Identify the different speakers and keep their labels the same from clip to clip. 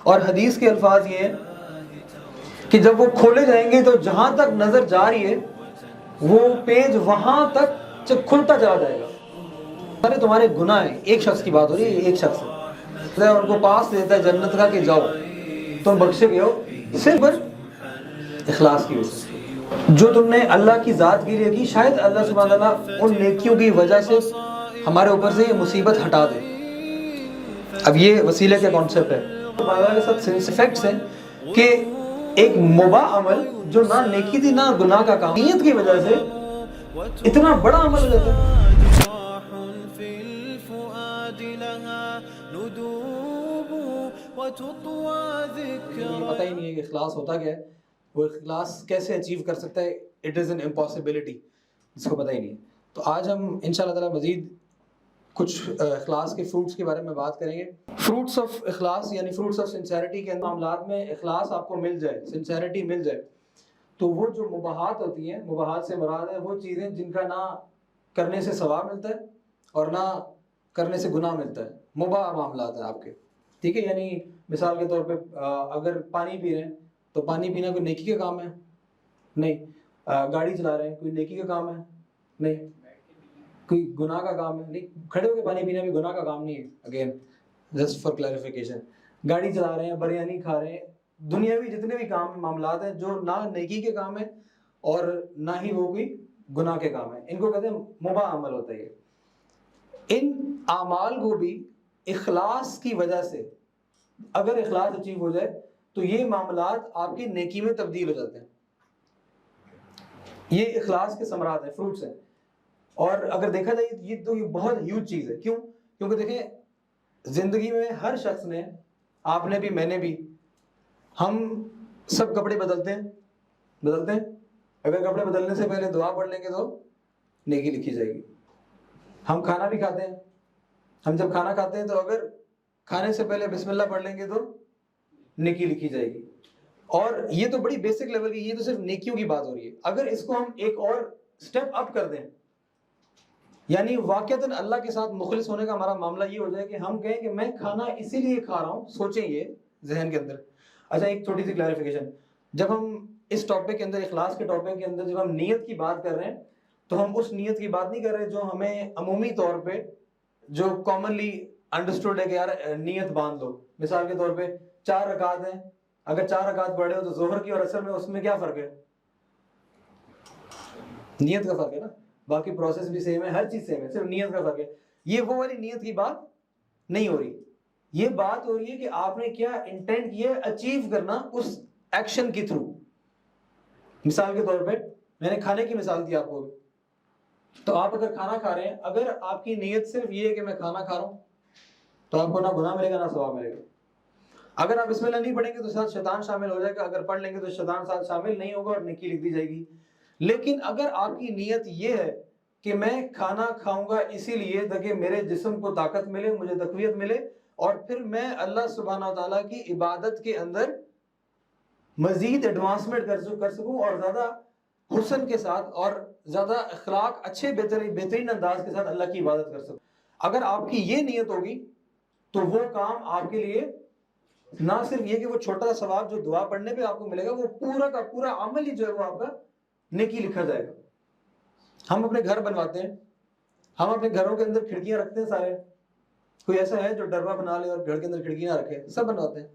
Speaker 1: اور حدیث کے الفاظ یہ ہیں کہ جب وہ کھولے جائیں گے تو جہاں تک نظر جا رہی ہے وہ پیج وہاں تک کھلتا چلا جائے گا. ارے تمہارے گناہ ہیں، ایک شخص کی بات ہو رہی ہے، ایک شخص ہے، ان کو پاس دیتا ہے جنت کا کہ جاؤ تم بخشے گئے ہو صرف اخلاص کی وجہ سے. جو تم نے اللہ کی ذات کے لیے کی، شاید اللہ سبحانہ تعالیٰ ان نیکیوں کی وجہ سے ہمارے اوپر سے یہ مصیبت ہٹا دے. اب یہ وسیلے کا کانسیپٹ ہے. اللہ کے ساتھ افیکٹس ہیں کہ ایک مباح عمل جو نہ نیکی تھی نہ گناہ کا کام، نیت کی وجہ سے اتنا بڑا عمل ہو جاتا ہے. پتہ ہی نہیں ہے کہ اخلاص ہوتا کیا ہے، وہ اخلاص کیسے اچیو کر سکتا ہے. اٹ از این امپاسبلٹی، اس کو پتہ ہی نہیں ہے. تو آج ہم انشاءاللہ تعالیٰ مزید کچھ اخلاص کے فروٹس کے بارے میں بات کریں گے. فروٹس آف اخلاص یعنی فروٹس آف سنسیئرٹی کے معاملات میں اخلاص آپ کو مل جائے، سنسیئرٹی مل جائے، تو وہ جو مباحات ہوتی ہیں، مباحات سے مراد ہے وہ چیزیں جن کا نہ کرنے سے ثواب ملتا ہے اور نہ کرنے سے گناہ ملتا ہے. مباح معاملات ہیں آپ کے، ٹھیک ہے. یعنی مثال کے طور پہ اگر پانی پی رہے ہیں تو پانی پینا کوئی نیکی کا کام ہے؟ نہیں. گاڑی چلا رہے ہیں کوئی نیکی کا کام ہے؟ نہیں. کوئی گناہ کا کام ہے؟ نہیں. کھڑے ہو کے پانی پینا بھی گناہ کا کام نہیں ہے. اگین جسٹ فار کلیریفیکیشن، گاڑی چلا رہے ہیں، بریانی کھا رہے ہیں، دنیاوی جتنے بھی کام معاملات ہیں جو نہ نیکی کے کام ہیں اور نہ ہی وہ کوئی گناہ کے کام ہیں، ان کو کہتے ہیں مباح عمل ہوتا ہے. ان اعمال کو بھی اخلاص کی وجہ سے اگر اخلاص اچیو ہو جائے تو یہ معاملات آپ کی نیکی میں تبدیل ہو جاتے ہیں. یہ اخلاص کے ثمرات ہیں، فروٹس ہیں. اور اگر دیکھا جائے یہ تو یہ بہت ہیوج چیز ہے. کیوں؟ کیونکہ دیکھیں زندگی میں ہر شخص نے، آپ نے بھی، میں نے بھی، ہم سب کپڑے بدلتے ہیں. اگر کپڑے بدلنے سے پہلے دعا پڑھ لیں گے تو نیکی لکھی جائے گی. ہم کھانا بھی کھاتے ہیں، ہم جب کھانا کھاتے ہیں تو اگر کھانے سے پہلے بسم اللہ پڑھ لیں گے تو نیکی لکھی جائے گی. اور یہ تو بڑی بیسک لیول کی، یہ تو صرف نیکیوں کی بات ہو رہی ہے. اگر اس کو ہم ایک اور سٹیپ اپ کر دیں، یعنی واقعتاً اللہ کے ساتھ مخلص ہونے کا ہمارا معاملہ یہ ہو جائے کہ ہم کہیں کہ میں کھانا اسی لیے کھا رہا ہوں. سوچیں یہ ذہن کے اندر. اچھا ایک چھوٹی سی کلیریفیکیشن، جب ہم اس ٹاپک کے اندر، اخلاص کے ٹاپک کے اندر جب ہم نیت کی بات کر رہے ہیں تو ہم اس نیت کی بات نہیں کر رہے جو ہمیں عمومی طور پہ جو کامنلی انڈرسٹوڈ ہے کہ یار نیت باندھ دو. مثال کے طور پہ 4 رکعت ہیں، اگر 4 رکعت پڑھے ہو تو ظہر کی اور عصر میں اس میں کیا فرق ہے؟ نیت کا فرق ہے نا. باقی پروسیس بھی سیم ہے، ہر چیز سیم ہے، صرف نیت کا فرق ہے. یہ وہ والی نیت کی بات نہیں ہو رہی. یہ بات ہو رہی ہے کہ آپ نے کیا انٹینٹ کیا اچیو کرنا اس ایکشن کے تھرو. مثال کے طور پہ میں نے کھانے کی مثال دی آپ کو، تو آپ اگر کھانا کھا رہے ہیں، اگر آپ کی نیت صرف یہ ہے کہ میں کھانا کھا رہا ہوں تو آپ کو نہ گناہ ملے گا نہ ثواب ملے گا. اگر آپ بسم اللہ نہیں پڑھیں گے تو ساتھ شیطان شامل ہو جائے گا، اگر پڑھ لیں گے تو شیطان ساتھ شامل نہیں ہوگا اور نیکی لکھ دی جائے گی. لیکن اگر آپ کی نیت یہ ہے کہ میں کھانا کھاؤں گا اسی لیے تاکہ میرے جسم کو طاقت ملے، مجھے تقویت ملے، اور پھر میں اللہ سبحانہ تعالیٰ کی عبادت کے اندر مزید ایڈوانسمنٹ کر سکوں اور زیادہ حسن کے ساتھ اور زیادہ اخلاق اچھے بہترین انداز کے ساتھ اللہ کی عبادت کر سکوں، اگر آپ کی یہ نیت ہوگی تو وہ کام آپ کے لیے نہ صرف یہ کہ وہ چھوٹا سا ثواب جو دعا پڑھنے پہ آپ کو ملے گا، وہ پورا کا پورا عمل ہی جو ہے وہ آپ کا نیکی لکھا جائے گا. ہم اپنے گھر بنواتے ہیں، ہم اپنے گھروں کے اندر کھڑکیاں رکھتے ہیں سارے. کوئی ایسا ہے جو ڈروا بنا لے اور گھر کے اندر کھڑکی نہ رکھے؟ سب بنواتے ہیں.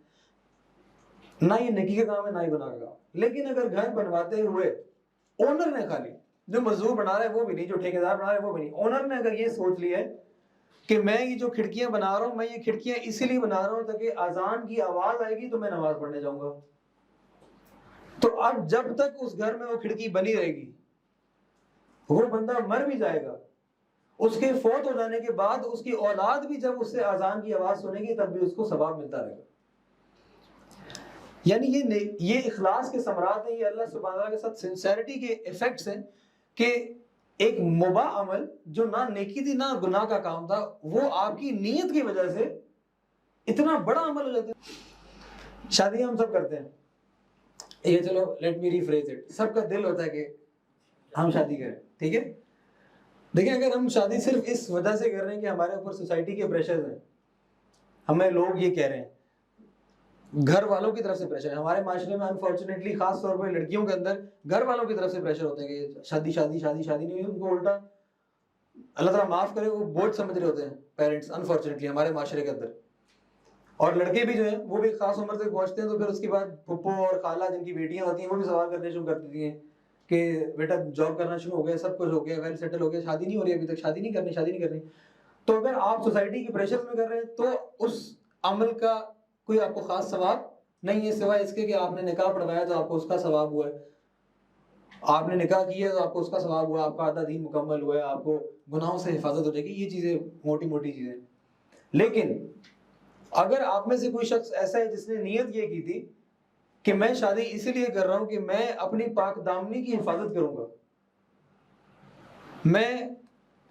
Speaker 1: نہ یہ نیکی کا کام ہے نہ ہی گناہ کا کام. لیکن اگر گھر بنواتے ہوئے اونر نے، خالی جو مزدور بنا رہا ہے وہ بھی نہیں، جو ٹھیکیدار بنا رہا ہے وہ بھی نہیں، اونر نے اگر یہ سوچ لیا ہے کہ میں یہ جو کھڑکیاں بنا رہا ہوں، میں یہ کھڑکیاں اسی لیے بنا رہا ہوں تاکہ اذان کی آواز آئے گی تو میں نماز پڑھنے جاؤں گا، تو اب جب تک اس گھر میں وہ کھڑکی بنی رہے گی، وہ بندہ مر بھی جائے گا، اس کے فوت ہو جانے کے بعد اس کی اولاد بھی جب اس سے اذان کی آواز سنے گی تب بھی اس کو ثواب ملتا رہے گا. یعنی یہ اخلاص کے ثمرات ہیں، یہ اللہ سبحانہ تعالیٰ کے ساتھ سنسیئرٹی کے ایفیکٹس ہیں کہ ایک مباح عمل جو نہ نیکی تھی نہ گناہ کا کام تھا، وہ آپ کی نیت کی وجہ سے اتنا بڑا عمل ہو جاتا ہے. شادیاں ہم سب کرتے ہیں، یہ چلو لیٹ می ریفریز اٹ، سب کا دل ہوتا ہے کہ ہم شادی کریں، ٹھیک ہے. دیکھیں اگر ہم شادی صرف اس وجہ سے کر رہے ہیں کہ ہمارے اوپر سوسائٹی کے پریشرز ہیں، ہمیں لوگ یہ کہہ رہے ہیں، گھر والوں کی طرف سے پریشر ہے. ہمارے معاشرے میں انفارچونیٹلی خاص طور پر لڑکیوں کے اندر گھر والوں کی طرف سے پریشر ہوتے ہیں کہ شادی شادی شادی شادی نہیں ہوئی. ان کو الٹا اللہ تعالیٰ معاف کرے وہ بوجھ سمجھ رہے ہوتے ہیں پیرنٹس انفارچونیٹلی ہمارے معاشرے کے اندر. اور لڑکے بھی جو ہیں وہ بھی خاص عمر تک پہنچتے ہیں تو پھر اس کے بعد پھپھو اور خالہ جن کی بیٹیاں ہوتی ہیں وہ بھی سوال کرنے شروع کر دیتی ہیں کہ بیٹا جاب کرنا شروع ہو گیا, سب کچھ ہو گیا, ویل سیٹل ہو گیا, شادی نہیں ہو رہی ابھی تک, شادی نہیں کرنی, شادی نہیں کرنی. تو اگر آپ سوسائٹی کے پریشر میں کر رہے ہیں تو اس عمل کا کوئی آپ کو خاص ثواب نہیں ہے سوائے اس کے کہ آپ نے نکاح پڑھوایا تو آپ کو اس کا ثواب ہوا ہے, آپ نے نکاح کیا تو آپ کو اس کا ثواب ہوا, آپ کا آدھا دین مکمل ہوا ہے, آپ کو گناہوں سے حفاظت ہو جائے گی. یہ چیزیں موٹی موٹی چیزیں. لیکن اگر آپ میں سے کوئی شخص ایسا ہے جس نے نیت یہ کی تھی کہ میں شادی اسی لیے کر رہا ہوں کہ میں اپنی پاک دامنی کی حفاظت کروں گا, میں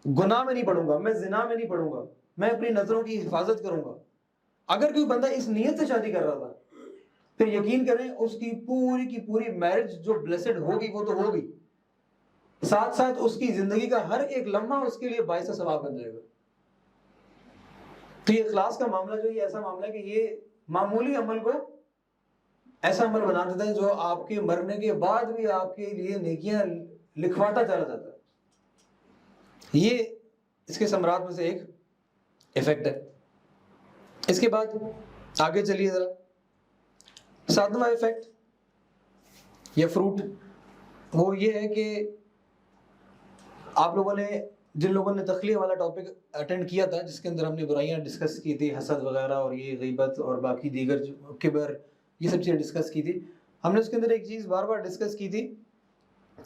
Speaker 1: گناہ میں نہیں پڑوں گا, میں زنا میں نہیں پڑوں گا, میں اپنی نظروں کی حفاظت کروں گا. اگر کوئی بندہ اس نیت سے شادی کر رہا تھا پھر یقین کریں اس کی پوری میرج جو بلیسڈ ہوگی وہ تو ہوگی, ساتھ ساتھ اس کی زندگی کا ہر ایک لمحہ اس کے لیے باعث ثواب بن جائے گا. تو یہ اخلاص کا معاملہ جو یہ ایسا معاملہ ہے کہ یہ معمولی عمل کو ایسا عمل بنا دیتا ہے جو آپ کے مرنے کے بعد بھی آپ کے لیے نیکیاں لکھواتا چلا جاتا ہے. یہ اس کے ثمرات میں سے ایک ایفیکٹ ہے. اس کے بعد آگے چلیے ذرا, 7واں ایفیکٹ یا فروٹ وہ یہ ہے کہ آپ لوگوں نے جن لوگوں نے تخلیہ والا ٹاپک اٹینڈ کیا تھا جس کے اندر ہم نے برائیاں ڈسکس کی تھی, حسد وغیرہ اور یہ غیبت اور باقی دیگر کبر, یہ سب چیزیں ڈسکس کی تھی, ہم نے اس کے اندر ایک چیز بار بار ڈسکس کی تھی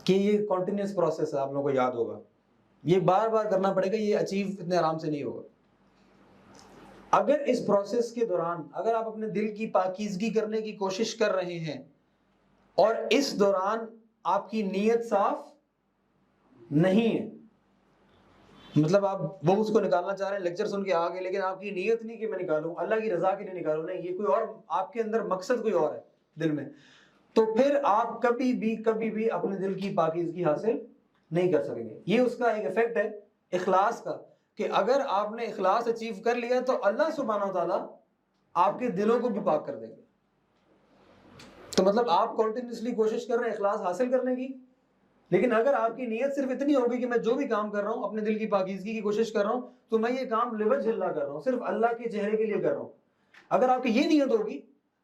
Speaker 1: کہ یہ کنٹینیوس پروسیس ہے, آپ لوگوں کو یاد ہوگا, یہ بار بار کرنا پڑے گا, یہ اچیو اتنے آرام سے نہیں ہوگا. اگر اس پروسیس کے دوران اگر آپ اپنے دل کی پاکیزگی کرنے کی کوشش کر رہے ہیں اور اس دوران آپ کی نیت صاف نہیں ہے, مطلب آپ بغض کو نکالنا چاہ رہے ہیں لیکچر سن کے آگے, لیکن آپ کی نیت نہیں کہ میں نکالوں اللہ کی رضا کے لیے نکالوں, نہیں, یہ کوئی اور آپ کے اندر مقصد کوئی اور ہے دل میں, تو پھر آپ کبھی بھی اپنے دل کی پاکیزگی حاصل نہیں کر سکیں گے. یہ اس کا ایک ایفیکٹ ہے اخلاص کا کہ اگر آپ نے اخلاص اچیو کر لیا تو اللہ سبحانہ و تعالیٰ آپ کے دلوں کو بھی پاک کر دیں گے. تو مطلب آپ کنٹینیوسلی کوشش کر رہے ہیں اخلاص حاصل کرنے کی, لیکن اگر آپ کی نیت صرف اتنی ہوگی کہ میں جو بھی کام کر رہا ہوں اپنے دل کی پاکیزگی کی کوشش کر رہا ہوں تو میں یہ کام لوجہ اللہ کر رہا ہوں, صرف اللہ کے چہرے کے لیے کر رہا ہوں, اگر آپ کی یہ نیت ہوگی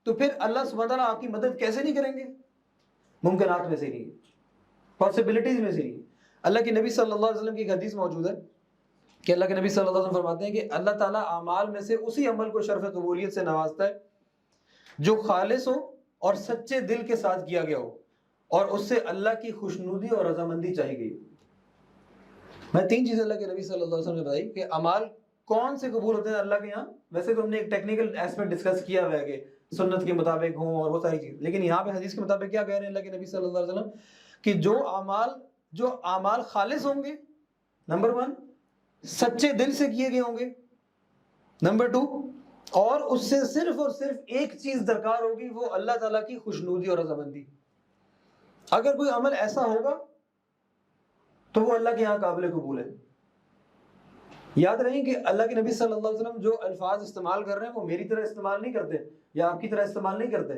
Speaker 1: تو پھر اللہ سبحانہ تعالیٰ آپ کی مدد کیسے نہیں کریں گے؟ ممکنات میں سے نہیں, پاسبلٹیز میں سے نہیں. اللہ کے نبی صلی اللہ علیہ وسلم کی ایک حدیث موجود ہے کہ اللہ کے نبی صلی اللہ علیہ وسلم فرماتے ہیں کہ اللہ تعالیٰ اعمال میں سے اسی عمل کو شرف قبولیت سے نوازتا ہے جو خالص ہو اور سچے دل کے ساتھ کیا گیا ہو اور اس سے اللہ کی خوشنودی اور رضامندی چاہی گئی. میں 3 چیزیں اللہ کے نبی صلی اللہ علیہ وسلم نے بتائی کہ اعمال کون سے قبول ہوتے ہیں اللہ کے یہاں. ویسے تو ہم نے ایک ٹیکنیکل ایسپیکٹ ڈسکس کیا ہوا ہے کہ سنت کے مطابق ہوں اور وہ ساری چیز, لیکن یہاں پہ حدیث کے مطابق کیا کہہ رہے ہیں اللہ کے نبی صلی اللہ علیہ وسلم کہ جو اعمال خالص ہوں گے, نمبر 1 سچے دل سے کیے گئے ہوں گے, نمبر 2 اور اس سے صرف اور صرف ایک چیز درکار ہوگی وہ اللہ تعالیٰ کی خوشنودی اور رضامندی. اگر کوئی عمل ایسا ہوگا تو وہ اللہ کے یہاں قابل قبول ہے. یاد رہیں کہ اللہ کے نبی صلی اللہ علیہ وسلم جو الفاظ استعمال کر رہے ہیں وہ میری طرح استعمال نہیں کرتے یا آپ کی طرح استعمال نہیں کرتے,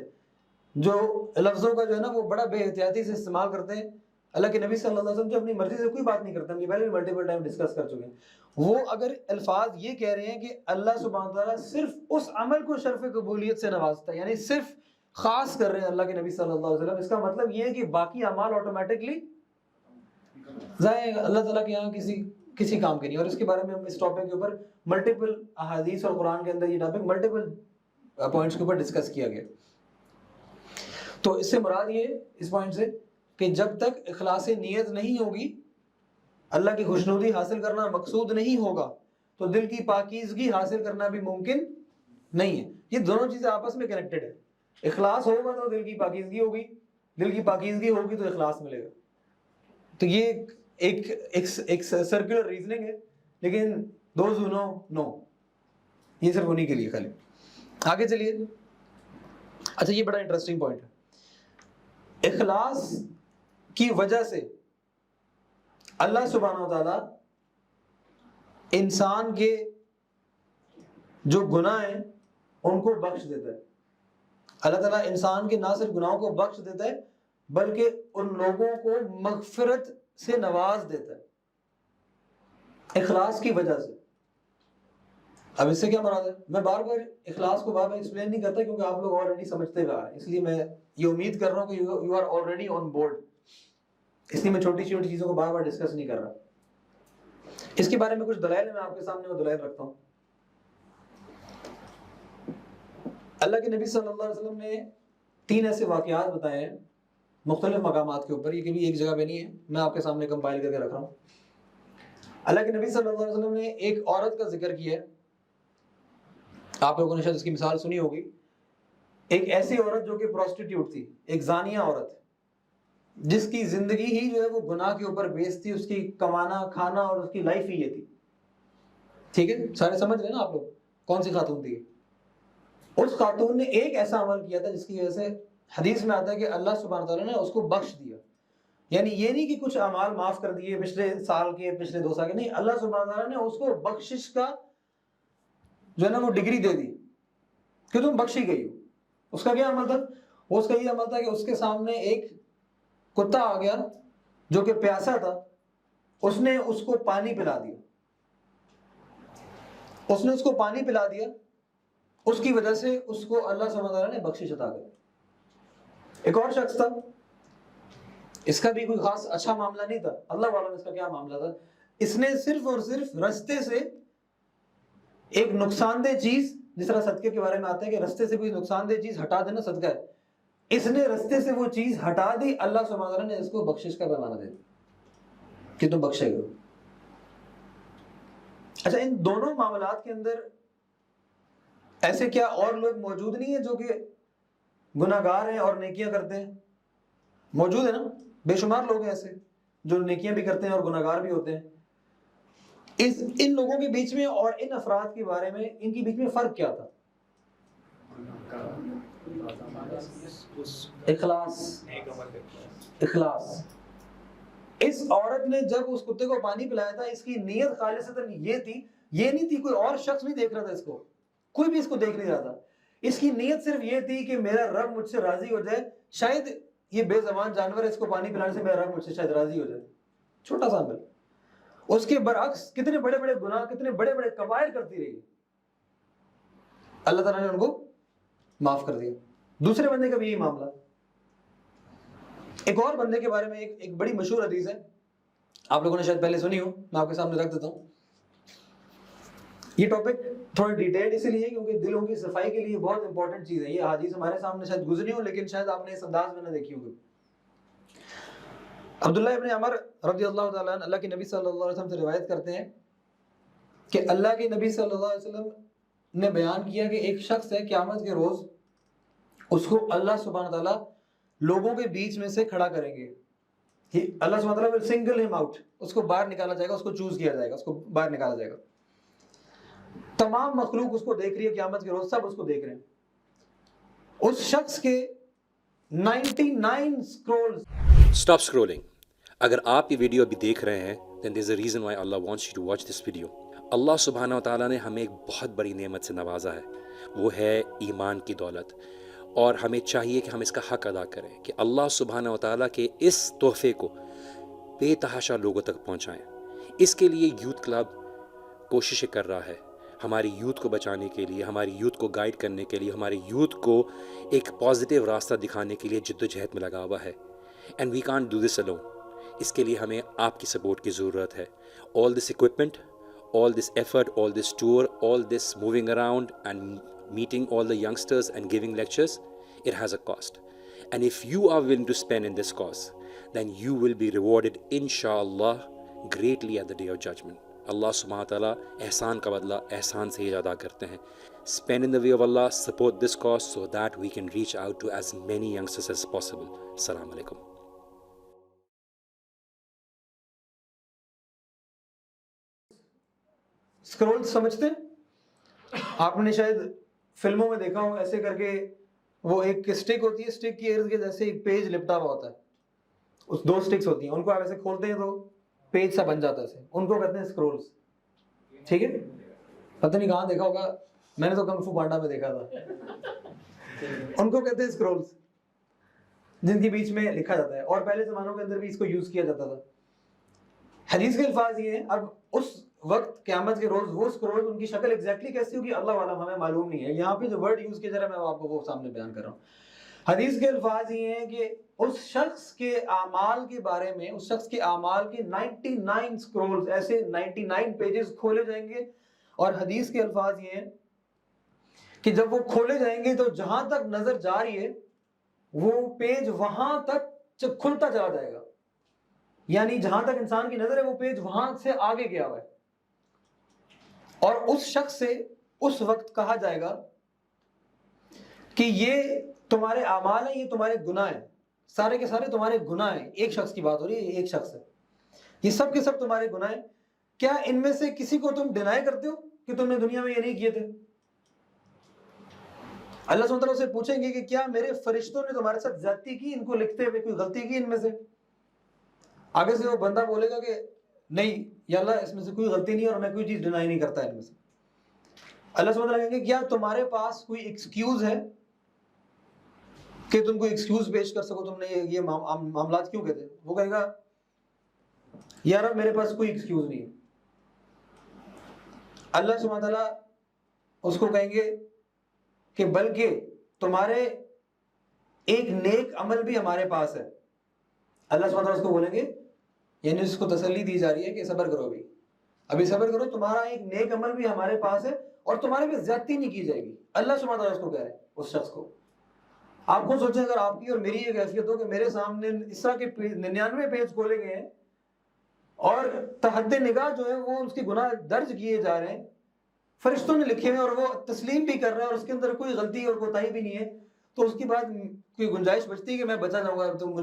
Speaker 1: جو لفظوں کا جو ہے نا وہ بڑا بے احتیاطی سے استعمال کرتے ہیں. اللہ کے نبی صلی اللہ علیہ وسلم جو اپنی مرضی سے کوئی بات نہیں کرتے, ہم یہ پہلے بھی ملٹیپل ٹائم ڈسکس کر چکے ہیں. وہ اگر الفاظ یہ کہہ رہے ہیں کہ اللہ سبحانہ تعالیٰ صرف اس عمل کو شرف قبولیت سے نوازتا ہے, یعنی صرف خاص کر رہے ہیں اللہ کے نبی صلی اللہ علیہ وسلم, اس کا مطلب یہ ہے کہ باقی اعمال آٹومیٹکلی ضائع اللہ تعالیٰ کے یہاں کسی کام کے نہیں. اور اس کے بارے میں ہم اس ٹاپک کے اوپر ملٹیپل احادیث اور قرآن کے اندر یہ ٹاپک ملٹیپل پوائنٹس کے اوپر ڈسکس کیا گیا. تو اس سے مراد یہ اس پوائنٹ سے کہ جب تک اخلاص نیت نہیں ہوگی, اللہ کی خوشنودی حاصل کرنا مقصود نہیں ہوگا, تو دل کی پاکیزگی حاصل کرنا بھی ممکن نہیں ہے. یہ دونوں چیزیں آپس میں کنیکٹڈ ہے. اخلاص ہوگا تو دل کی پاکیزگی ہوگی, دل کی پاکیزگی ہوگی تو اخلاص ملے گا. تو یہ ایک سرکولر ریزننگ ہے, لیکن دوز ہو نو, یہ صرف انہی کے لیے خالی. آگے چلیے. اچھا یہ بڑا انٹرسٹنگ پوائنٹ ہے. اخلاص کی وجہ سے اللہ سبحانہ و تعالیٰ انسان کے جو گناہ ہیں ان کو بخش دیتا ہے. اللہ تعالیٰ انسان کے نہ صرف گناہوں کو بخش دیتا ہے بلکہ ان لوگوں کو مغفرت سے نواز دیتا ہے اخلاص کی وجہ سے. اب اس سے کیا مراد ہے؟ میں بار بار اخلاص کو بار بار ایکسپلین نہیں کرتا کیونکہ آپ لوگ آلریڈی سمجھتے ہوئے آ رہے ہیں, اس لیے میں یہ امید کر رہا ہوں کہ you are already on board, اس لیے میں چھوٹی چھوٹی چیزوں کو بار بار ڈسکس نہیں کر رہا. اس کے بارے میں کچھ دلائل میں آپ کے سامنے وہ دلائل رکھتا ہوں. اللہ کے نبی صلی اللہ علیہ وسلم نے 3 ایسے واقعات بتائے ہیں مختلف مقامات کے اوپر, یہ کبھی ایک جگہ پہ نہیں ہے, میں آپ کے سامنے کمپائل کر کے رکھ رہا ہوں. اللہ کے نبی صلی اللہ علیہ وسلم نے ایک عورت کا ذکر کیا ہے, آپ لوگوں نے شاید اس کی مثال سنی ہوگی. ایک ایسی عورت جو کہ پروسٹیٹیوٹ تھی, ایک زانیہ عورت, جس کی زندگی ہی جو ہے وہ گناہ کے اوپر بیس تھی, اس کی کمانا کھانا اور اس کی لائف ہی یہ تھی. ٹھیک ہے, سارے سمجھ رہے ہیں نا آپ لوگ کون سی خاتون تھی؟ اس خاتون نے ایک ایسا عمل کیا تھا جس کی وجہ سے حدیث میں آتا ہے کہ اللہ سبحانہ تعالیٰ نے اس کو بخش دیا. یعنی یہ نہیں کہ کچھ اعمال معاف کر دیے پچھلے سال کے, پچھلے 2 سال کے, نہیں, اللہ سبحانہ تعالیٰ نے اس کو بخشش کا جو ہے نا وہ ڈگری دے دی کہ تم بخشی گئی ہو. اس کا کیا عمل تھا؟ اس کا یہ عمل تھا کہ اس کے سامنے ایک کتا آ گیا جو کہ پیاسا تھا, اس نے اس کو پانی پلا دیا, اس نے اس کو پانی پلا دیا, اس کی وجہ سے اس کو اللہ سبحانہ تعالیٰ نے بخشش عطا کر. ایک اور شخص تھا, اس کا بھی کوئی خاص اچھا معاملہ نہیں تھا, اللہ والا نے اس کا کیا معاملہ تھا, اس نے صرف اور صرف رستے سے ایک نقصان دہ چیز, جس طرح صدقے کے بارے میں آتا ہے کہ رستے سے کوئی نقصان دہ چیز ہٹا دینا صدقہ ہے, اس نے رستے سے وہ چیز ہٹا دی, اللہ سبحانہ تعالیٰ نے اس کو بخشش کا پیمانہ دے دیا کہ تم بخشے گے. اچھا, ان دونوں معاملات کے اندر ایسے کیا اور لوگ موجود نہیں ہیں جو کہ گناہگار ہیں اور نیکیاں کرتے ہیں؟ موجود ہے نا, بے شمار لوگ ہیں ایسے جو نیکیاں بھی کرتے ہیں اور گناہگار بھی ہوتے ہیں. ان لوگوں کے بیچ میں اور ان افراد کے بارے میں, ان کے بیچ میں فرق کیا تھا؟ اخلاص. اس عورت نے جب اس کتے کو پانی پلایا تھا, اس کی نیت خالصتاً یہ تھی, یہ نہیں تھی, کوئی اور شخص نہیں دیکھ رہا تھا اس کو, کوئی بھی اس کو دیکھ نہیں رہا تھا. اس کی نیت صرف یہ تھی کہ میرا رب مجھ سے راضی ہو جائے, شاید یہ بے زبان جانور ہے, اس کو پانی پلانے سے میرا رب مجھ سے شاید راضی ہو جائے. چھوٹا سا عمل. اس کے برعکس کتنے بڑے بڑے گناہ, کتنے بڑے بڑے کبائر کرتی رہی, اللہ تعالیٰ نے ان کو معاف کر دیا. دوسرے بندے کا بھی یہی معاملہ. ایک اور بندے کے بارے میں ایک بڑی مشہور حدیث ہے, آپ لوگوں نے شاید پہلے سنی ہو, میں آپ کے سامنے رکھ دیتا ہوں. یہ ٹاپک تھوڑا ڈیٹیل اسی لیے کیونکہ دلوں کی صفائی کے لیے بہت امپورٹنٹ چیز ہے. یہ حدیث ہمارے سامنے شاید گزری ہو لیکن شاید آپ نے اس انداز میں نہ دیکھی ہوگی. عبداللہ ابن عمر رضی اللہ تعالیٰ عنہ اللہ کے نبی صلی اللہ علیہ وسلم سے روایت کرتے ہیں کہ اللہ کے نبی صلی اللہ علیہ وسلم نے بیان کیا کہ ایک شخص ہے, قیامت کے روز اس کو اللہ سبحانہ تعالیٰ لوگوں کے بیچ میں سے کھڑا کریں گے. اللہ سبحانہ تعالیٰ will single him out, اس کو باہر نکالا جائے گا, اس کو چوز کیا جائے گا, اس کو باہر نکالا جائے گا. تمام مخلوق اس کو دیکھ رہی ہے قیامت کے روز, سب اس کو دیکھ رہے ہیں. اس شخص کے 99 scrolls.
Speaker 2: Stop scrolling. اگر آپ یہ ویڈیو ابھی دیکھ رہے ہیں then there's a reason why Allah wants you to watch this video. اللہ سبحانہ و تعالیٰ نے ہمیں ایک بہت بڑی نعمت سے نوازا ہے, وہ ہے ایمان کی دولت, اور ہمیں چاہیے کہ ہم اس کا حق ادا کریں کہ اللہ سبحانہ و تعالیٰ کے اس تحفے کو بے تحاشا لوگوں تک پہنچائیں. اس کے لیے یوتھ کلب کوششیں کر رہا ہے, ہماری یوتھ کو بچانے کے لیے, ہماری یوتھ کو گائیڈ کرنے کے لیے, ہماری یوتھ کو ایک پازیٹیو راستہ دکھانے کے لیے جد و جہد میں لگا ہوا ہے. And we can't do this alone. اس کے لیے ہمیں آپ کی سپورٹ کی ضرورت ہے. آل دس equipment, all this effort, all this tour, all this moving around and meeting all the youngsters and giving lectures, it has a cost. And if you are willing to spend in this cause, then you will be rewarded inshallah greatly at the day of judgment. Allah subhanahu wa ta'ala ihsan ka badla ihsan se hi ادا کرتے ہیں. Spend in the way of Allah, support this cause so that we can reach out to as many youngsters as possible. Assalamu alaikum.
Speaker 1: Scroll سمجھتے ہیں آپ نے شاید فلموں میں دیکھا ہو, ایسے کر کے وہ ایک اسٹک ہوتی ہے, اسٹک کی ارد گرد ایسے ایک پیج لپٹا ہوا ہوتا ہے, اس 2 اسٹکس ہوتی ہیں, ان کو آپ ایسے کھولتے ہیں تو پیج سا بن جاتا ہے ایسے, ان کو کہتے ہیں اسکرولز. ٹھیک ہے, پتہ نہیں کہاں دیکھا ہوگا, میں نے تو کنگ فو پانڈا میں دیکھا تھا. ان کو کہتے ہیں اسکرولز، جن کے بیچ میں لکھا جاتا ہے، اور پہلے زمانوں کے اندر بھی اس کو یوز کیا جاتا تھا۔ حدیث کے الفاظ یہ ہیں، اب اس وقت قیامت کے روز وہ اسکرول ان کی شکل ایگزیکٹلی کیسی ہوگی اللہ عالم، ہمیں معلوم نہیں ہے۔ یہاں پہ جو ورڈ یوز کیا جا رہا ہے میں آپ کو وہ سامنے بیان کر رہا ہوں۔ حدیث کے الفاظ یہ ہیں کہ اس شخص کے اعمال کے بارے میں، اس شخص کے اعمال کے 99 اسکرولز، ایسے 99 پیجز کھولے جائیں گے، اور حدیث کے الفاظ یہ ہیں کہ جب وہ کھولے جائیں گے تو جہاں تک نظر جا رہی ہے وہ پیج وہاں تک کھلتا چلا جائے گا، یعنی جہاں تک انسان کی نظر ہے وہ پیج وہاں سے آگے گیا ہوا ہے، اور اس شخص سے اس وقت کہا جائے گا کہ یہ تمہارے اعمال ہیں، یہ تمہارے گناہ ہیں، سارے کے سارے تمہارے گناہ ہیں۔ ایک شخص کی بات ہو رہی ہے، ایک شخص ہے، یہ سب کے سب تمہارے گناہ ہیں، کیا ان میں سے کسی کو تم ڈینائی کرتے ہو کہ تم نے دنیا میں یہ نہیں کیے تھے؟ اللہ سبحانہ وتعالیٰ سے پوچھیں گے کہ کیا میرے فرشتوں نے تمہارے ساتھ زیادتی کی، ان کو لکھتے ہوئے کوئی غلطی کی ان میں سے؟ آگے سے وہ بندہ بولے گا کہ نہیں یا اللہ اس میں سے کوئی غلطی نہیں اور میں کوئی چیز ڈینائی نہیں کرتا ان میں سے۔ اللہ سبحانہ وتعالیٰ کہیں گے کیا تمہارے پاس کوئی ایکسکیوز ہے کہ تم کوئی ایکسکیوز پیش کر سکو، تم نے یہ معاملات کیوں کہتے؟ وہ کہے گا یا رب میرے پاس کوئی ایکسکیوز نہیں ہے۔ اللہ سبحانہ وتعالیٰ اس کو کہیں گے کہ بلکہ تمہارے ایک نیک عمل بھی ہمارے پاس ہے۔ اللہ سبحانہ وتعالیٰ اس کو بولیں گے، یعنی اس کو تسلی دی جا رہی ہے کہ صبر کرو، ابھی صبر کرو، تمہارا ایک نیک عمل بھی ہمارے پاس ہے اور تمہارے پہ زیادتی نہیں کی جائے گی۔ اللہ سبحانہ وتعالیٰ اس کو کہہ رہے ہیں، اس شخص کو۔ آپ خود سوچیں اگر آپ کی اور میری یہ کیفیت ہو کہ میرے سامنے اس طرح کے 99 پیج کھولے گئے ہیں اور تحت نگاہ جو ہے وہ اس کے گناہ درج کیے جا رہے ہیں، فرشتوں نے لکھے ہیں اور وہ تسلیم بھی کر رہے ہیں اور اس کے اندر کوئی غلطی اور کوتاہی بھی نہیں ہے، تو اس کے بعد کوئی گنجائش بچتی ہے کہ میں بچا جاؤں گا؟ تو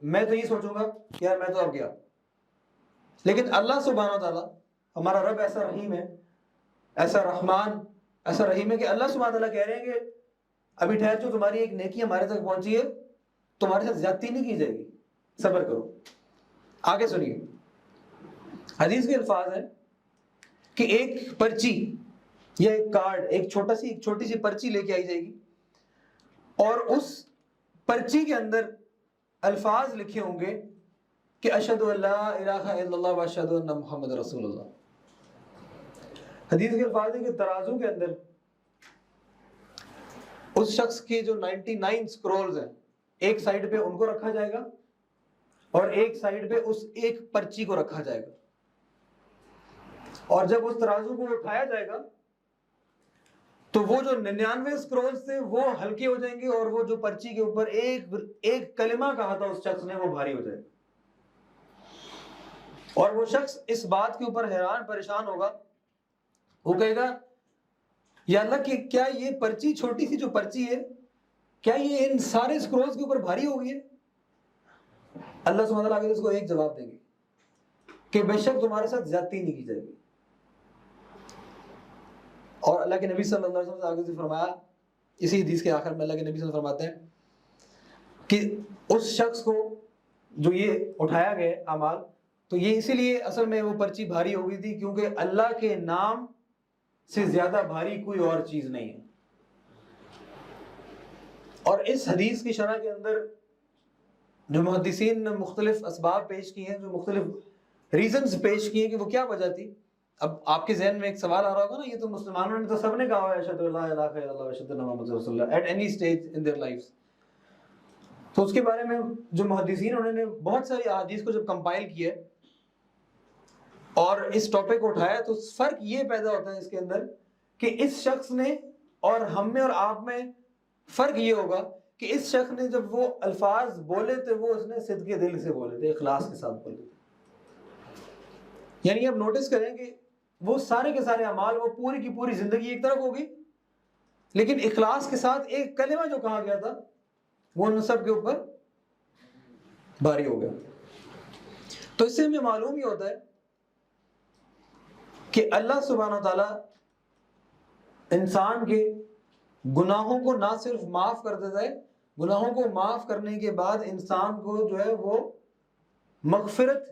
Speaker 1: میں تو یہ سوچوں گا کہ یار میں تو اب گیا۔ لیکن اللہ سبحانہ وتعالیٰ، ہمارا رب ایسا رحیم ہے، ایسا رحمان، ایسا رحیم ہے کہ اللہ سبحانہ وتعالیٰ کہہ رہے ہیں کہ ابھی ٹھہر جو، تمہاری ایک نیکی ہمارے تک پہنچی ہے، تمہارے ساتھ زیادتی نہیں کی جائے گی، صبر کرو۔ آگے سنیے، حدیث کے الفاظ ہیں کہ ایک پرچی یا ایک کارڈ، ایک چھوٹی سی پرچی لے کے آئی جائے گی، اور اس پرچی کے اندر الفاظ لکھے ہوں گے کہ اشہد ان لا الہ الا اللہ واشہد ان محمد رسول اللہ۔ حدیث کے الفاظ ہیں کہ ترازو کے اندر اس شخص کے جو 99 سکرولز ہیں، ایک سائیڈ پہ ان کو رکھا جائے گا اور ایک سائیڈ پہ اس ایک پرچی کو رکھا جائے گا، اور جب اس ترازو کو اٹھایا جائے گا تو وہ جو 99 سکرولز تھے وہ ہلکے ہو جائیں گے، اور وہ جو پرچی کے اوپر ایک کلمہ کہا تھا اس شخص نے وہ بھاری ہو جائے گا، اور وہ شخص اس بات کے اوپر حیران پریشان ہوگا، وہ کہے گا یا اللہ کہ کیا یہ پرچی، چھوٹی سی جو پرچی ہے، کیا یہ ان سارے سکرولز کے اوپر بھاری ہو گئی ہے؟ اللہ سبحانہ وتعالیٰ آگے اس کو ایک جواب دیں گے کہ بے شک تمہارے ساتھ زیادتی نہیں کی جائے گی۔ اور اللہ کے نبی صلی اللہ علیہ وسلم آگے سے فرمایا، اسی حدیث کے آخر میں اللہ کے نبی صلی اللہ علیہ وسلم فرماتے ہیں کہ اس شخص کو جو یہ اٹھایا گیا اعمال، تو یہ اسی لیے اصل میں وہ پرچی بھاری ہو گئی تھی کیونکہ اللہ کے نام سے زیادہ بھاری کوئی اور چیز نہیں ہے۔ اور اس حدیث کی شرح کے اندر جو محدثین نے مختلف اسباب پیش کی ہیں، جو مختلف ریزنز پیش کیے کہ وہ کیا وجہ تھی۔ اب آپ کے ذہن میں ایک سوال آ رہا ہوگا نا، یہ تو مسلمانوں نے تو سب نے کہا ہے اشہد ان لا الہ الا اللہ واشہد ان محمد رسول اللہ at any stage in their lives, تو اس کے بارے میں جو محدثین انہوں نے بہت ساری احادیث کو جب کمپائل کیا اور اس ٹاپک کو اٹھایا، تو فرق یہ پیدا ہوتا ہے اس کے اندر کہ اس شخص نے اور ہم میں اور آپ میں فرق یہ ہوگا کہ اس شخص نے جب وہ الفاظ بولے تھے وہ اس نے صدق دل سے بولے تھے، اخلاص کے ساتھ بولے تھے۔ یعنی آپ نوٹس کریں کہ وہ سارے کے سارے اعمال، وہ پوری کی پوری زندگی ایک طرف ہوگی، لیکن اخلاص کے ساتھ ایک کلمہ جو کہا گیا تھا وہ ان سب کے اوپر بھاری ہو گیا۔ تو اس سے ہمیں معلوم ہی ہوتا ہے کہ اللہ سبحانہ وتعالی انسان کے گناہوں کو نہ صرف معاف کر دیتا ہے، گناہوں کو معاف کرنے کے بعد انسان کو جو ہے وہ مغفرت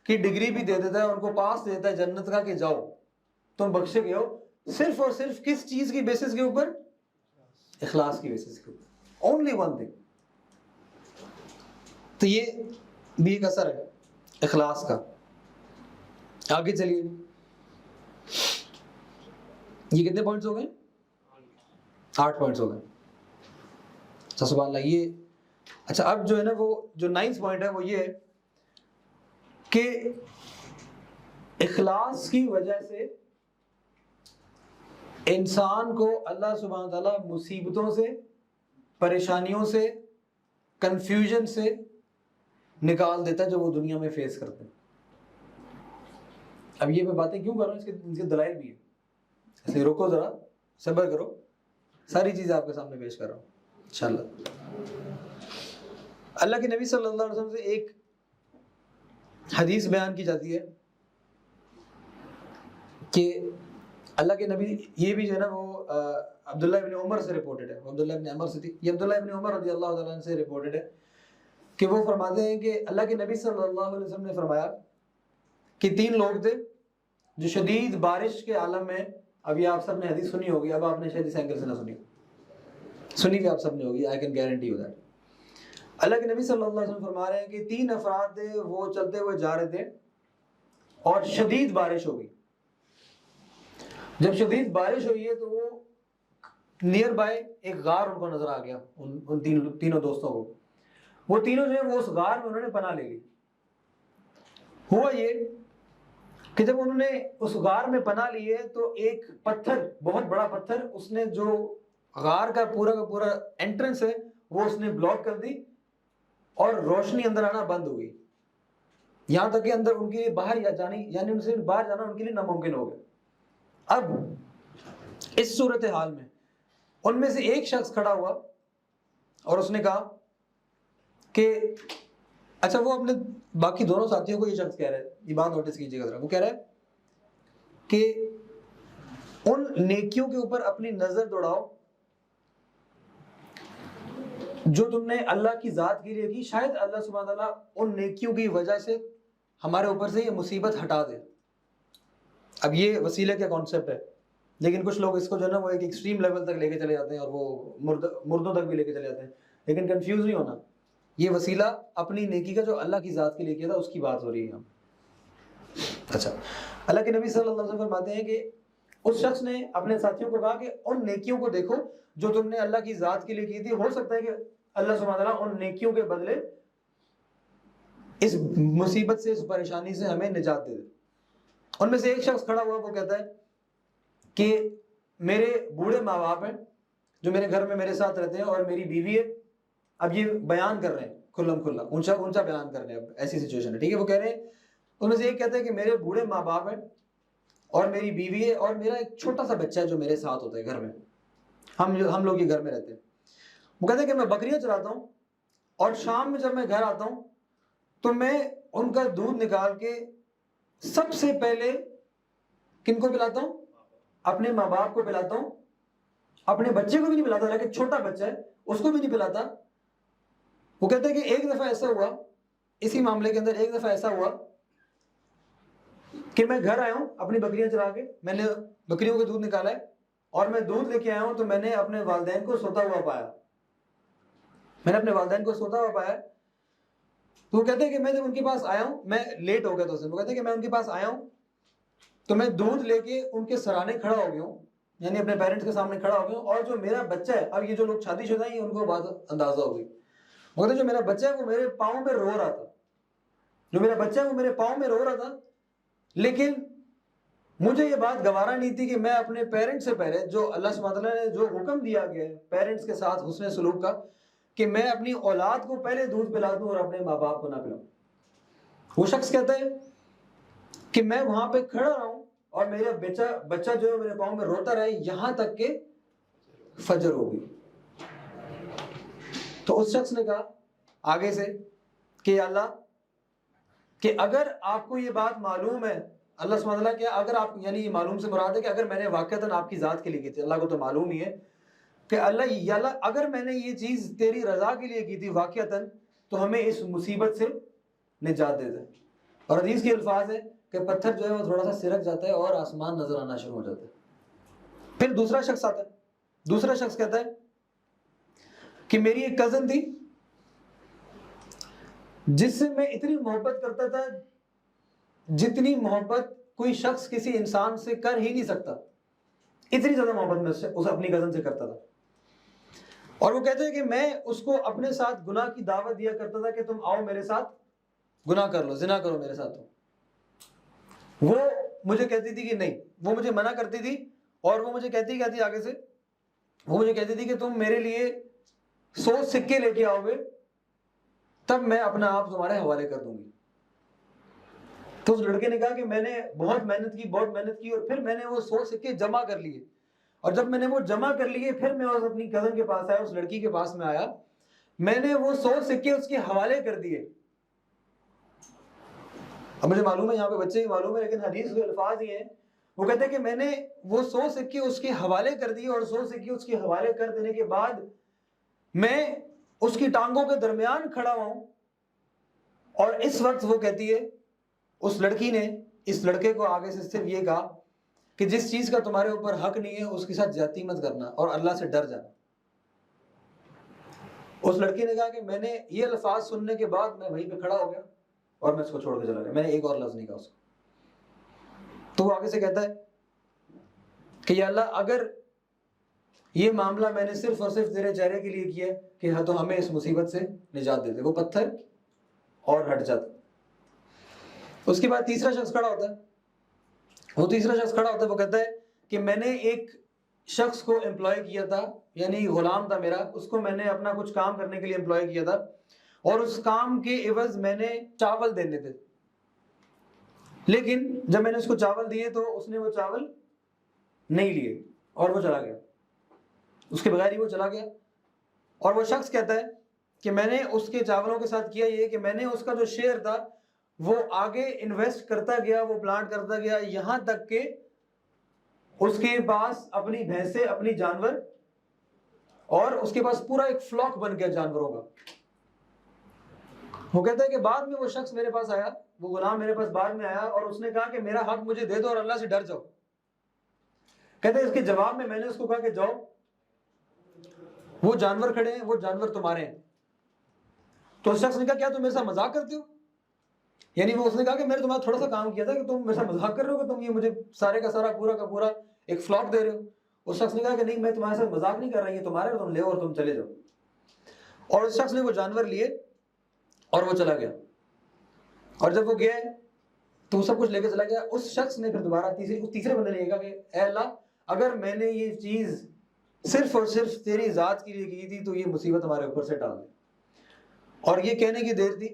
Speaker 1: کی ڈگری بھی دے دیتا ہے، ان کو پاس دیتا ہے جنت کا کہ جاؤ تم بخشے گئے ہو، صرف اور صرف کس چیز کی بیسس کے اوپر؟ اخلاص کی وجہ سے, اونلی ون تھنگ. تو یہ بھی ایک اثر ہے اخلاص کا. آگے چلیے, یہ کتنے پوائنٹس ہو گئے؟ 8 پوائنٹس ہو گئے. اچھا سبحان اللہ. یہ اچھا اب جو ہے نا وہ جو 9th پوائنٹ ہے وہ یہ ہے کہ اخلاص کی وجہ سے انسان کو اللہ سبحانہ تعالیٰ مصیبتوں سے, پریشانیوں سے, کنفیوژن سے نکال دیتا ہے جو وہ دنیا میں فیس کرتے ہیں. اب یہ میں باتیں کیوں کر رہا ہوں, اس کے دلائل بھی ہیں. ایسے رکو ذرا, صبر کرو, ساری چیزیں آپ کے سامنے پیش کر رہا ہوں انشاءاللہ. اللہ کے نبی صلی اللہ علیہ وسلم سے ایک حدیث بیان کی جاتی ہے کہ اللہ کے نبی, یہ بھی جو ہے نا وہ عبداللہ ابن عمر سے رپورٹڈ ہے, عبداللہ ابن عمر سے تھی, یہ عبداللہ ابن عمر رضی اللہ تعالیٰ عنہ سے رپورٹڈ ہے کہ وہ فرماتے ہیں کہ اللہ کے نبی صلی اللہ علیہ وسلم نے فرمایا کہ 3 لوگ تھے جو شدید بارش کے عالم میں, اب یہ آپ سب نے حدیث سنی ہوگی, اب آپ نے شاید اس اینگل سے نہ سنی بھی آپ سب نے ہوگی, I can guarantee you that. اللہ کے نبی صلی اللہ علیہ وسلم فرما رہے ہیں کہ 3 افراد تھے, وہ چلتے ہوئے جا رہے تھے اور شدید بارش ہو گئی. جب شدید بارش ہوئی ہے تو وہ نیئر بائی ایک غار ان کو نظر آ گیا, ان تینوں دوستوں کو. وہ تینوں جو ہے وہ اس غار میں انہوں نے پناہ لے لی. ہوا یہ کہ جب انہوں نے اس غار میں پناہ لی ہے تو ایک پتھر, بہت بڑا پتھر, اس نے جو غار کا پورا انٹرنس ہے وہ اس نے بلاک کر دی اور روشنی اندر آنا بند ہو گئی, یہاں تک کہ اندر ان کے باہر یعنی ان سے باہر جانا ان کے لیے ناممکن ہو گیا. اب اس صورتحال میں ان میں سے ایک شخص کھڑا ہوا اور اس نے کہا کہ اچھا, وہ اپنے باقی دونوں ساتھیوں کو یہ شخص کہہ رہا ہے, یہ بات نوٹس کیجیے گا ذرا, وہ کہہ رہا ہے کہ ان نیکیوں کے اوپر اپنی نظر دوڑاؤ جو تم نے اللہ کی ذات کے لیے کی, شاید اللہ سبحانہ تعالیٰ ان نیکیوں کی وجہ سے ہمارے اوپر سے یہ مصیبت ہٹا دے. اب یہ وسیلے کا کانسیپٹ ہے, لیکن کچھ لوگ اس کو جو ہے نا وہ ایک ایکسٹریم لیول تک لے کے چلے جاتے ہیں اور وہ مردوں تک بھی لے کے چلے جاتے ہیں. لیکن کنفیوز نہیں ہونا, یہ وسیلہ اپنی نیکی کا جو اللہ کی ذات کے لیے کیا تھا اس کی بات ہو رہی ہے. اچھا, اللہ کے نبی صلی اللہ علیہ وسلم فرماتے ہیں کہ اس شخص نے اپنے ساتھیوں کو کہا کہ ان نیکیوں کو دیکھو جو تم نے اللہ کی ذات کے لیے کی تھی, ہو سکتا ہے کہ اللہ سبحانہ تعالیٰ ان نیکیوں کے بدلے اس مصیبت سے, اس پریشانی سے ہمیں نجات دے دے. ان میں سے ایک شخص کھڑا ہوا, وہ کہتا ہے کہ میرے بوڑھے ماں باپ ہیں جو میرے گھر میں میرے ساتھ رہتے ہیں اور میری بیوی ہے. اب یہ بیان کر رہے ہیں کھلم کھلا, اونچا بیان کر رہے ہیں, اب ایسی سچویشن ہے, ٹھیک ہے. وہ کہہ رہے ہیں, ان میں سے ایک کہتا ہے کہ میرے بوڑھے ماں باپ ہیں اور میری بیوی ہے اور میرا ایک چھوٹا سا بچہ ہے جو میرے ساتھ ہوتا ہے گھر میں, ہم لوگ یہ گھر میں رہتے ہیں. وہ کہتے ہیں کہ میں بکریاں چراتا ہوں اور شام میں جب میں گھر آتا ہوں تو میں ان کا دودھ نکال کے سب سے پہلے کن کو پلاتا ہوں؟ اپنے ماں باپ کو پلاتا ہوں. اپنے بچے کو بھی نہیں پلاتا, لیکن چھوٹا بچہ ہے اس کو بھی نہیں پلاتا. وہ کہتے ہیں کہ ایک دفعہ ایسا ہوا, اسی معاملے کے اندر ایک دفعہ ایسا ہوا کہ میں گھر آیا ہوں اپنی بکریاں چرا کے, میں نے بکریوں کا دودھ نکالا ہے اور میں دودھ لے کے آیا ہوں تو میں نے اپنے والدین کو سوتا ہوا پایا. تو وہ کہتے ہیں کہ میں جب ان کے پاس آیا ہوں, میں لیٹ ہو گیا تھا اس دن, وہ کہتے ہیں کہ میں ان کے پاس آیا ہوں تو میں دودھ لے کے ان کے سرانے کھڑا ہو گیا ہوں, یعنی اپنے پیرنٹس کے سامنے کھڑا ہو گیا ہوں, اور جو میرا بچہ ہے, اب یہ جو لوگ شادی شدہ ہیں ان کو بات اندازہ ہو گئی, وہ کہتے ہیں جو میرا بچہ ہے وہ میرے پاؤں پہ رو رہا تھا, جو میرا بچہ ہے وہ میرے پاؤں میں رو رہا تھا, لیکن مجھے یہ بات گوارا نہیں تھی کہ میں اپنے پیرنٹس سے پہلے, جو اللہ سبحانہ وتعالیٰ نے جو حکم دیا گیا ہے پیرنٹس کے ساتھ حسن سلوک کا, کہ میں اپنی اولاد کو پہلے دودھ پلا دوں اور اپنے ماں باپ کو نہ پلاؤں. وہ شخص کہتا ہے کہ میں وہاں پہ کھڑا رہا ہوں اور میرا بچہ جو ہے میرے پاؤں میں روتا رہے یہاں تک کہ فجر ہو گئی. تو اس شخص نے کہا آگے سے کہ اللہ, کہ اگر آپ کو یہ بات معلوم ہے, اللہ سبحانہ وتعالیٰ کیا, اگر آپ, یعنی یہ معلوم سے مراد ہے کہ اگر میں نے واقعتاً آپ کی ذات کے لیے کی تھی, اللہ کو تو معلوم ہی ہے کہ اللہ اگر میں نے یہ چیز تیری رضا کے لیے کی تھی واقعتاً, تو ہمیں اس مصیبت سے نجات دے دے. اور حدیث کے الفاظ ہے کہ پتھر جو ہے وہ تھوڑا سا سرک جاتا ہے اور آسمان نظر آنا شروع ہو جاتا ہے. پھر دوسرا شخص آتا ہے, دوسرا شخص کہتا ہے کہ میری ایک کزن تھی جس سے میں اتنی محبت کرتا تھا جتنی محبت کوئی شخص کسی انسان سے کر ہی نہیں سکتا. اتنی زیادہ محبت میں اس اپنی کزن سے کرتا تھا. اور وہ کہتے ہیں کہ میں اس کو اپنے ساتھ گناہ کی دعوت دیا کرتا تھا کہ تم آؤ میرے ساتھ گناہ کر لو, زنا کرو میرے ساتھ. وہ مجھے کہتی تھی کہ نہیں, وہ مجھے منع کرتی تھی. اور وہ مجھے کہتی آگے سے, وہ مجھے کہتی تھی کہ تم میرے لیے 100 سکے لے کے آؤ گے تب میں اپنا آپ تمہارے حوالے کر دوں گی. تو اس لڑکے نے کہا کہ میں نے بہت محنت کی اور پھر میں نے وہ 100 سکے جمع کر لیے. اور جب میں نے وہ جمع کر لیے پھر میں اپنی کزن کے پاس آیا, اس لڑکی کے پاس میں آیا, میں نے وہ 100 سکے اس کے حوالے کر دیے. اب مجھے معلوم ہے یہاں پہ بچے ہی معلوم ہے, لیکن حدیث کے الفاظ یہ ہیں. وہ کہتے ہیں کہ میں نے وہ 100 سکے اس کے حوالے کر دیے, اور 100 سکے اس کے حوالے کر دینے کے بعد میں اس کی ٹانگوں کے درمیان کھڑا ہوں. اور اس وقت وہ کہتی ہے, اس لڑکی نے اس لڑکے کو آگے سے صرف یہ کہا کہ جس چیز کا تمہارے اوپر حق نہیں ہے اس کے ساتھ زیادتی مت کرنا اور اللہ سے ڈر جانا. اس لڑکی نے کہا کہ میں نے یہ الفاظ سننے کے بعد میں وہیں پہ کھڑا ہو گیا اور میں اس کو چھوڑ کے چلا گیا. میں نے ایک اور لفظ نہیں کہا اس کو. تو وہ آگے سے کہتا ہے کہ یا اللہ, اگر یہ معاملہ میں نے صرف اور صرف تیرے چہرے کے لیے کیا کہ ہاں تو ہمیں اس مصیبت سے نجات دے دے. وہ پتھر اور ہٹ جاتا. اس کے بعد تیسرا شخص کھڑا ہوتا ہے. وہ تیسرا شخص کھڑا ہوتا ہے, وہ کہتا ہے کہ میں نے ایک شخص کو امپلائی کیا تھا, یعنی غلام تھا میرا, اس کو میں نے اپنا کچھ کام کرنے کے لیے امپلائی کیا تھا, اور اس کام کے عوض میں نے چاول دینے تھے. لیکن جب میں نے اس کو چاول دیے تو اس نے وہ چاول نہیں لیے اور وہ چلا گیا, اس کے بغیر ہی وہ چلا گیا. اور وہ شخص کہتا ہے کہ میں نے اس کے چاولوں کے ساتھ کیا یہ کہ میں نے اس کا جو شیئر تھا وہ آگے انویسٹ کرتا گیا, وہ پلانٹ کرتا گیا, یہاں تک کہ اس کے پاس اپنی بھینسیں, اپنی جانور, اور اس کے پاس پورا ایک فلاک بن گیا جانوروں کا. وہ کہتا ہے کہ بعد میں وہ شخص میرے پاس آیا, وہ غلام میرے پاس بعد میں آیا, اور اس نے کہا کہ میرا حق مجھے دے دو اور اللہ سے ڈر جاؤ. کہتے ہیں اس کے جواب میں نے اس کو کہا کہ جاؤ, وہ جانور کھڑے ہیں, وہ جانور تمہارے ہیں. تو اس شخص نے کہا کیا تم میرے ساتھ مذاق کرتے ہو؟ یعنی وہ اس نے کہا کہ میں نے تمہارا تھوڑا سا کام کیا تھا کہ تم میرے ساتھ مذاق کر رہے ہو کہ تم یہ مجھے سارے کا سارا پورا کا پورا ایک فلاک دے رہے ہو. اس شخص نے کہا کہ نہیں, میں تمہارے ساتھ مذاق نہیں کر رہا, یہ تمہارے, تم لے اور تم چلے جاؤ. اور اس شخص نے وہ جانور لیے اور وہ چلا گیا. اور جب وہ گیا تو وہ سب کچھ لے کے چلا گیا. اس شخص نے پھر دوبارہ تیسرے بندے نے یہ کہا کہ اے اللہ, اگر میں نے یہ چیز صرف اور صرف تیری ذات کے لیے کی تھی تو یہ مصیبت ہمارے اوپر سے ٹال دے. اور یہ کہنے کی دیر تھی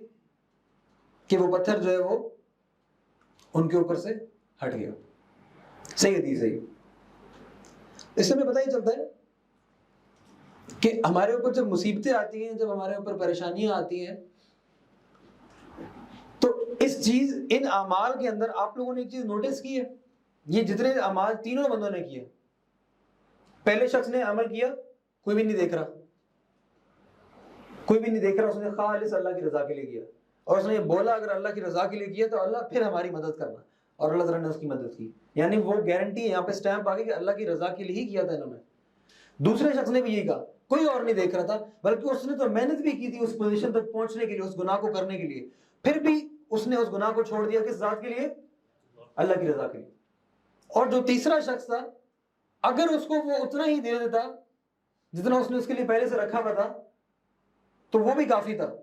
Speaker 1: کہ وہ پتھر جو ہے وہ ان کے اوپر سے ہٹ گیا. صحیح حدیث ہے. اس سے ہمیں پتہ ہی چلتا ہے کہ ہمارے اوپر جب مصیبتیں آتی ہیں, جب ہمارے اوپر پریشانیاں آتی ہیں, تو اس چیز, ان اعمال کے اندر آپ لوگوں نے ایک چیز نوٹس کی ہے, یہ جتنے اعمال تینوں بندوں نے کیے, پہلے شخص نے عمل کیا, کوئی بھی نہیں دیکھ رہا, کوئی بھی نہیں دیکھ رہا, اس نے خالص اللہ کی رضا کے لیے کیا, اور اس نے یہ بولا اگر اللہ کی رضا کے لیے کیا تو اللہ پھر ہماری مدد کرنا, اور اللہ تعالیٰ نے اس کی مدد کی. یعنی وہ گارنٹی یہاں پہ اسٹیمپ آ گئی کہ اللہ کی رضا کے لیے ہی کیا تھا انہوں نے. دوسرے شخص نے بھی یہی کہا, کوئی اور نہیں دیکھ رہا تھا, بلکہ اس نے تو محنت بھی کی تھی اس پوزیشن تک پہنچنے کے لیے, اس گناہ کو کرنے کے لیے, پھر بھی اس نے اس گناہ کو چھوڑ دیا. کس ذات کے لیے؟ اللہ کی رضا کے لیے. اور جو تیسرا شخص تھا, اگر اس کو وہ اتنا ہی دے دیتا جتنا اس نے اس کے لیے پہلے سے رکھا ہوا تھا تو وہ بھی کافی تھا.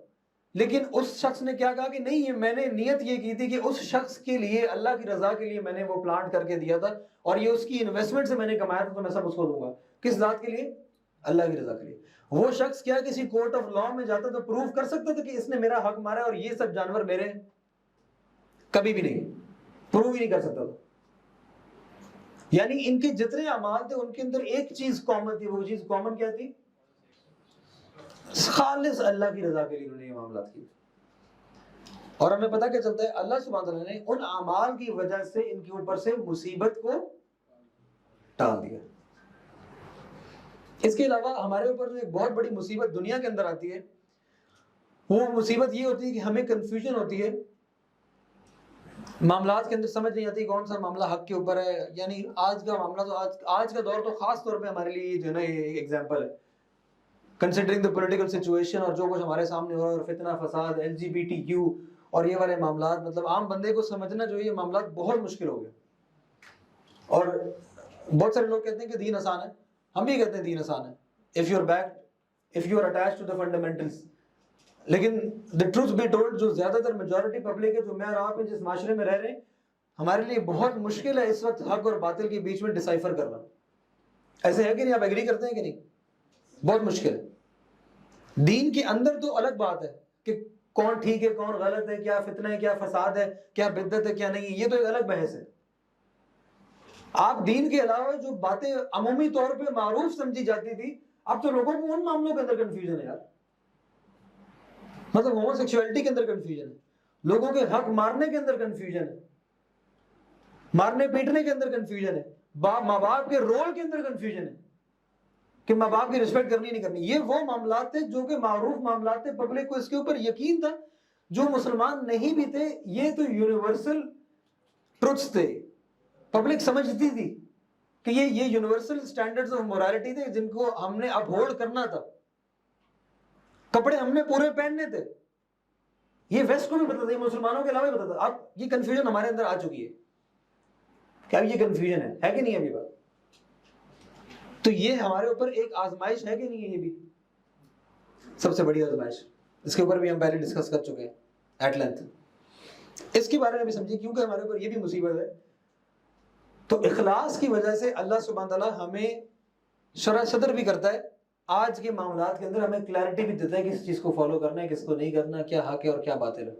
Speaker 1: لیکن اس شخص نے کیا کہا کہ نہیں, یہ میں نے نیت یہ کی تھی کہ اس شخص کے لیے, اللہ کی رضا کے لیے میں نے وہ پلانٹ کر کے دیا تھا, اور یہ اس کی انویسٹمنٹ سے میں نے کمایا تھا, تو میں سب اس کو دوں گا. کس ذات کے لیے؟ اللہ کی رضا کے لیے. وہ شخص کیا کسی کورٹ آف لا میں جاتا تو پروف کر سکتا تھا کہ اس نے میرا حق مارا اور یہ سب جانور میرے ہیں؟ کبھی بھی نہیں, پروف ہی نہیں کر سکتا تھا. یعنی ان کے جتنے اعمال تھے ان کے اندر ایک چیز کامن تھی. وہ چیز کامن کیا تھی؟ خالص اللہ کی رضا کے لیے انہوں نے یہ معاملات کیے. اور ہمیں پتہ کیا چلتا ہے, اللہ سبحانہ تعالیٰ نے ان اعمال کی وجہ سے ان کے اوپر سے مصیبت کو ٹال دیا. اس کے علاوہ ہمارے اوپر جو ایک بہت بڑی مصیبت دنیا کے اندر آتی ہے, وہ مصیبت یہ ہوتی ہے کہ ہمیں کنفیوژن ہوتی ہے معاملات کے اندر, سمجھ نہیں آتی کون سا معاملہ حق کے اوپر ہے. یعنی آج کا معاملہ تو آج کا دور تو خاص طور پہ ہمارے لیے جو ہے نا یہ ایگزامپل ہے کنسیڈرنگ دا پولیٹیکل سچویشن اور جو کچھ ہمارے سامنے ہو رہا ہے اور فتنہ فساد LGBT اور یہ والے معاملات, مطلب عام بندے کو سمجھنا جو یہ معاملات بہت مشکل ہو گئے. اور بہت سارے لوگ کہتے ہیں کہ دین آسان ہے, ہم بھی کہتے ہیں دین آسان ہے if you are attached to the fundamentals. لیکن the truth be told, جو زیادہ تر میجورٹی پبلک ہے, جو میں اور آپ جس معاشرے میں رہ رہے ہیں, ہمارے لیے بہت مشکل ہے اس وقت حق اور باطل کے بیچ میں ڈیسائفر کرنا. ایسے ہے کہ نہیں؟ آپ ایگری کرتے ہیں کہ نہیں؟ بہت مشکل ہے. دین کے اندر تو الگ بات ہے کہ کون ٹھیک ہے کون غلط ہے, کیا فتنہ ہے کیا فساد ہے, کیا بدعت ہے کیا نہیں, یہ تو ایک الگ بحث ہے. آپ دین کے علاوہ جو باتیں عمومی طور پہ معروف سمجھی جاتی تھی, اب تو لوگوں کو ان معاملوں کے اندر کنفیوژن ہے یار. مطلب ہومو سیکسولیٹی کے اندر کنفیوژن ہے, لوگوں کے حق مارنے کے اندر کنفیوژن ہے, مارنے پیٹنے کے اندر کنفیوژن ہے, ماں باپ کے رول کے اندر کنفیوژن ہے کہ ماں باپ کی رسپیکٹ کرنی نہیں کرنی. یہ وہ معاملات تھے جو کہ معروف معاملات تھے, پبلک کو اس کے اوپر یقین تھا. جو مسلمان نہیں بھی تھے, یہ تو یونیورسل ٹروتھس تھے, پبلک سمجھتی تھی کہ یہ یونیورسل سٹینڈرڈز آف مورالٹی تھے جن کو ہم نے اپ ہولڈ کرنا تھا. کپڑے ہم نے پورے پہننے تھے. یہ ویسٹ کو بھی پتا تھا, یہ مسلمانوں کے علاوہ بھی پتا تھا. اب یہ کنفیوژن ہمارے اندر آ چکی ہے کہ اب یہ کنفیوژن ہے کہ نہیں ابھی بات. تو یہ ہمارے اوپر ایک آزمائش ہے کہ نہیں ہے, یہ بھی سب سے بڑی آزمائش. اس کے اوپر بھی ہم پہلے ڈسکس کر چکے ہیں ایٹ لینتھ. اس کے بارے میں بھی سمجھیے کیونکہ ہمارے اوپر یہ بھی مصیبت ہے. تو اخلاص کی وجہ سے اللہ سبحانہ تعالیٰ ہمیں شرح صدر بھی کرتا ہے آج کے معاملات کے اندر, ہمیں کلیئرٹی بھی دیتا ہے کہ اس چیز کو فالو کرنا ہے کس کو نہیں کرنا, کیا حق ہے اور کیا باطل ہے.